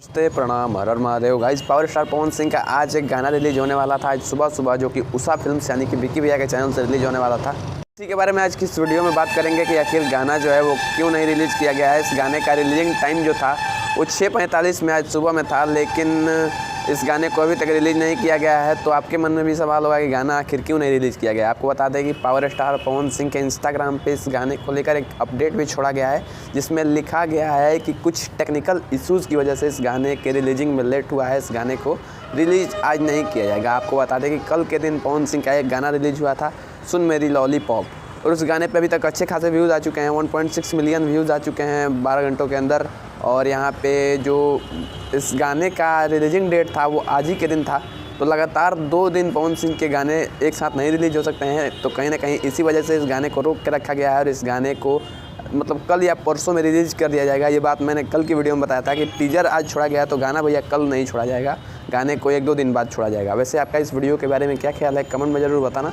नमस्ते, प्रणाम, हर हर Mahadev. Guys, power star Pawan Singh का आज एक गाना रिलीज होने वाला था आज सुबह सुबह, जो कि उषा फिल्म्स यानी कि विकी भैया के चैनल से रिलीज होने वाला था। इसी के बारे में आज की इस वीडियो में बात करेंगे कि आखिर गाना जो है वो क्यों नहीं रिलीज़ किया गया है। इस गाने का रिलीजिंग टाइम जो था वो 6:45 में आज सुबह में था, लेकिन इस गाने को अभी तक रिलीज़ नहीं किया गया है। तो आपके मन में भी सवाल होगा कि गाना आखिर क्यों नहीं रिलीज़ किया गया। आपको बता दें कि पावर स्टार पवन सिंह के इंस्टाग्राम पे इस गाने को लेकर एक अपडेट भी छोड़ा गया है, जिसमें लिखा गया है कि कुछ टेक्निकल इश्यूज़ की वजह से इस गाने के रिलीजिंग में लेट हुआ है। इस गाने को रिलीज़ आज नहीं किया जाएगा। आपको बता दें कि कल के दिन पवन सिंह का एक गाना रिलीज़ हुआ था, सुन मेरी लॉलीपॉप, और उस गाने पे अभी तक अच्छे खासे व्यूज़ आ चुके हैं। 1.6 मिलियन व्यूज़ आ चुके हैं 12 घंटों के अंदर। और यहाँ पे जो इस गाने का रिलीजिंग डेट था वो आज ही के दिन था। तो लगातार 2 दिन पवन सिंह के गाने एक साथ नहीं रिलीज हो सकते हैं, तो कहीं ना कहीं इसी वजह से इस गाने को रोक के रखा गया है। और इस गाने को मतलब कल या परसों में रिलीज़ कर दिया जाएगा। ये बात मैंने कल की वीडियो में बताया था कि टीजर आज छोड़ा गया, तो गाना भैया कल नहीं छोड़ा जाएगा, गाने को 1-2 दिन बाद छोड़ा जाएगा। वैसे आपका इस वीडियो के बारे में क्या ख्याल है, कमेंट में ज़रूर बताना।